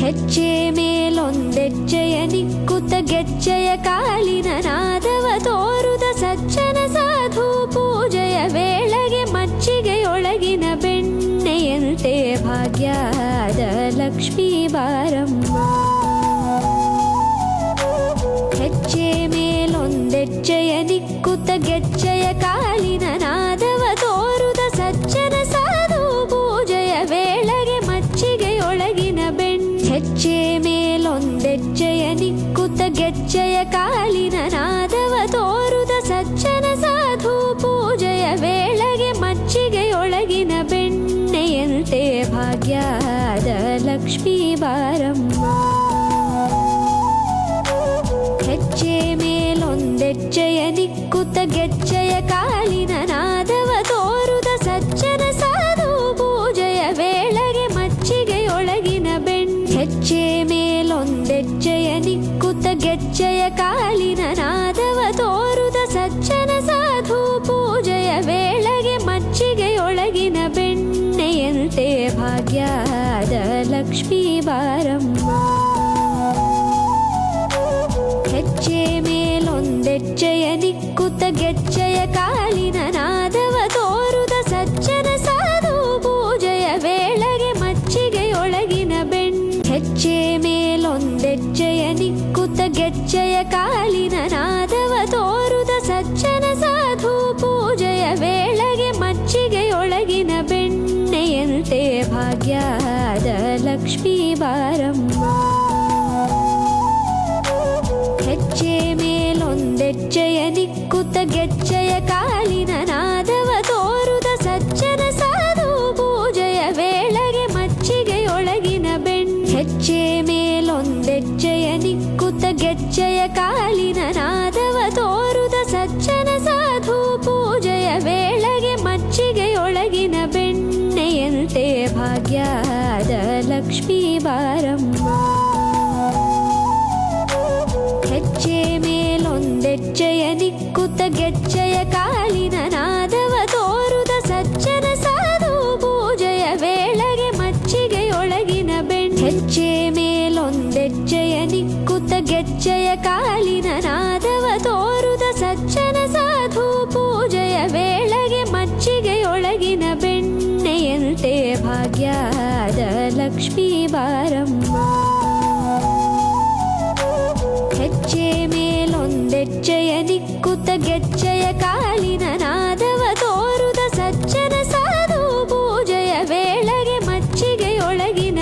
ಹೆಜ್ಜೆ ಮೇಲೊಂದೆಜ್ಜೆಯ ನಿಕ್ಕುತ ಗೆಜ್ಜೆಯ ಕಾಲಿನ ನಾದವ ತೋರುದ ಸಜ್ಜನ ಸಾಧು ಪೂಜೆಯ ವೇಳೆಗೆ ಮಜ್ಜಿಗೆಯೊಳಗಿನ ಬೆಣ್ಣೆಯಂತೆ ಭಾಗ್ಯದ ಲಕ್ಷ್ಮೀ ಬಾರಮ್ಮ. ಹೆಜ್ಜೆ ಮೇಲೊಂದೆಜ್ಜೆಯ ನಿಕ್ಕುತ ಗೆಜ್ಜೆಯ ಕಾಲಿನ ನಾದವ ತೋರುದ ಸಜ್ಜನ ಸಾಧು ಪೂಜೆಯ ವೇಳೆಗೆ ಮಜ್ಜಿಗೆಯೊಳಗಿನ ಹೆಜ್ಜೆ ಮೇಲೊಂದೆಜ್ಜೆಯ ನಿಕ್ಕುತ ಗೆಜ್ಜೆಯ ಕಾಲಿನ ನಾದವ ತೋರುದ ಸಜ್ಜನ ಸಾಧು ಪೂಜೆಯ ವೇಳೆಗೆ ಮಜ್ಜಿಗೆಯೊಳಗಿನ ಬೆಣ್ಣೆಯಂತೆ ಭಾಗ್ಯದ ಲಕ್ಷ್ಮೀ ಬಾರಮ್ಮ. ಹೆಜ್ಜೆ ಮೇಲೊಂದೆಜ್ಜೆಯ ನಿಕ್ಕುತ ಗೆಜ್ಜೆಯ ಕಾಲಿನ ನಾದವ ತೋರುದ ಸಜ್ಜನ ಸಾಧು ಪೂಜೆಯ ವೇಳೆಗೆ ಮಜ್ಜಿಗೆಯೊಳಗಿನ ಹೆಜ್ಜೆ ಮೇಲೊಂದೆಜ್ಜೆಯ ನಿಕ್ಕುತ ಗೆಜ್ಜೆಯ ಕಾಲಿನ ನಾದವ ತೋರುದ ಸಜ್ಜನ ಸಾಧು ಪೂಜೆಯ ವೇಳೆಗೆ ಮಜ್ಜಿಗೆಯೊಳಗಿನ ಬೆಣ್ಣೆಯಂತೆ ಭಾಗ್ಯದ ಲಕ್ಷ್ಮೀ ಬಾರಮ್ಮ. ಹೆಜ್ಜೆ ಮೇಲೊಂದೆಜ್ಜೆಯ ನಿಕ್ಕುತ ಗೆಜ್ಜೆಯ ಕಾಲಿನ ನಾದವ ತೋರುದ ಸಜ್ಜನ ಸಾಧು ಪೂಜೆಯ ವೇಳೆಗೆ ಮಜ್ಜಿಗೆಯೊಳಗಿನ ಹೆಜ್ಜೆ ಮೇಲೊಂದೆಜ್ಜೆಯ ನಿಕ್ಕುತ ಗೆಜ್ಜೆಯ ಕಾಲಿನ ನಾದವ ತೋರುದ ಸಜ್ಜನ ಸಾಧು ಪೂಜೆಯ ವೇಳೆಗೆ ಮಜ್ಜಿಗೆಯೊಳಗಿನ ಬೆಣ್ಣೆಯಂತೆ ಭಾಗ್ಯದ ಲಕ್ಷ್ಮೀ ಬಾರಮ್ಮ. ಹೆಜ್ಜೆ ಮೇಲೊಂದೆಜ್ಜೆಯ ನಿಕ್ಕುತ ಗೆಜ್ಜೆಯ ಕಾಲಿನ ನಾದವ ತೋರುದ ಸಜ್ಜನ ಸಾಧು ಪೂಜೆಯ ವೇಳೆಗೆ ಮಜ್ಜಿಗೆಯೊಳಗಿನ ಹೆಜ್ಜೆ ಮೇಲೊಂದೆಜ್ಜೆಯ ನಿಕ್ಕುತ ಗೆಜ್ಜೆಯ ಕಾಲಿನ ನಾದವ ತೋರುದ ಸಜ್ಜನ ಸಾಧು ಪೂಜೆಯ ವೇಳೆಗೆ ಮಜ್ಜಿಗೆಯೊಳಗಿನ ಬೆಣ್ಣೆಯಂತೆ ಭಾಗ್ಯದ ಲಕ್ಷ್ಮೀ ಬಾರಮ್ಮ. ಹೆಜ್ಜೆ ಮೇಲೊಂದೆಜ್ಜೆಯ ನಿಕ್ಕುತ ಗೆಜ್ಜೆಯ ಕಾಲಿನ ನಾದವ ತೋರುದ ಸಜ್ಜನ ಸಾಧು ಪೂಜೆಯ ವೇಳೆಗೆ ಮಜ್ಜಿಗೆಯೊಳಗಿನ ಹೆಜ್ಜೆ ಮೇಲೊಂದೆಜ್ಜೆಯ ನಿಕ್ಕುತ ಗೆಜ್ಜೆಯ ಕಾಲಿನ ನಾದವ ತೋರುದ ಸಜ್ಜನ ಸಾಧು ಪೂಜೆಯ ವೇಳೆಗೆ ಮಜ್ಜಿಗೆಯೊಳಗಿನ ಬೆಣ್ಣೆಯಂತೆ ಭಾಗ್ಯದ ಲಕ್ಷ್ಮೀ ಬಾರಮ್ಮ. ಹೆಜ್ಜೆ ಮೇಲೊಂದೆಜ್ಜೆಯ ನಿಕ್ಕುತ ಗೆಜ್ಜೆಯ ಕಾಲಿನ ನಾದವ ತೋರುದ ಸಜ್ಜನ ಸಾಧು ಪೂಜೆಯ ವೇಳೆಗೆ ಮಜ್ಜಿಗೆಯೊಳಗಿನ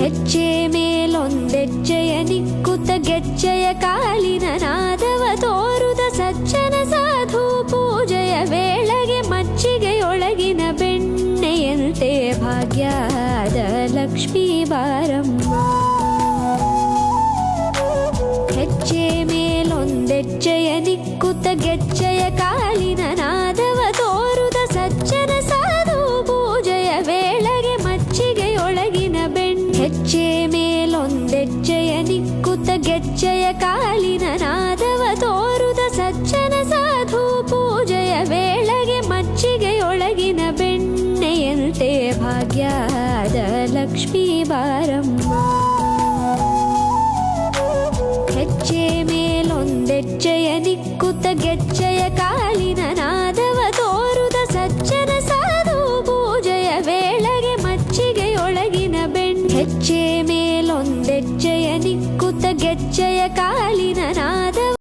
ಹೆಜ್ಜೆ ಮೇಲೊಂದೆಜ್ಜೆಯ ನಿಕ್ಕುತ ಗೆಜ್ಜೆಯ ಕಾಲಿನ ನಾದವ ತೋರುದ ಸಜ್ಜನ ಸಾಧು ಪೂಜೆಯ ವೇಳೆಗೆ ಮಜ್ಜಿಗೆಯೊಳಗಿನ ಬೆಣ್ಣೆಯಂತೆ ಭಾಗ್ಯದ ಲಕ್ಷ್ಮೀ ಬಾರಮ್ಮ. ಹೆಜ್ಜೆ ಮೇಲೊಂದೆಜ್ಜೆಯ ನಿಕ್ಕುತ ಗೆಜ್ಜೆಯ ಕಾಲಿನ ನಾದವ ತೋರುದ ಸಜ್ಜನ ಸಾಧು ಪೂಜೆಯ ವೇಳೆಗೆ ಮಜ್ಜಿಗೆಯೊಳಗಿನ ಹೆಜ್ಜೆ ಮೇಲೊಂದೆಜ್ಜೆಯ ನಿಕ್ಕುತ ಗೆಜ್ಜೆಯ ಕಾಲಿನ ನಾದವ ತೋರುದ ಸಜ್ಜನ ಸಾಧು ಪೂಜೆಯ ವೇಳೆಗೆ ಮಜ್ಜಿಗೆಯೊಳಗಿನ ಬೆಣ್ಣೆಯಂತೆ ಭಾಗ್ಯದ ಲಕ್ಷ್ಮೀ ಬಾರಮ್ಮ. ಹೆಜ್ಜೆ ಮೇಲೊಂದೆಜ್ಜೆಯ ನಿಕ್ಕುತ ಗೆಜ್ಜೆಯ ಕಾಲಿನ ನಾದವ ತೋರುದ ಸಜ್ಜನ ಸಾಧು ಪೂಜೆಯ ವೇಳೆಗೆ ಮಜ್ಜಿಗೆಯೊಳಗಿನ ಹೆಜ್ಜೆ ಮೇಲೊಂದೆಜ್ಜೆಯ ನಿಕ್ಕುತ ಗೆಜ್ಜೆಯ ಕಾಲಿನ ನಾದವ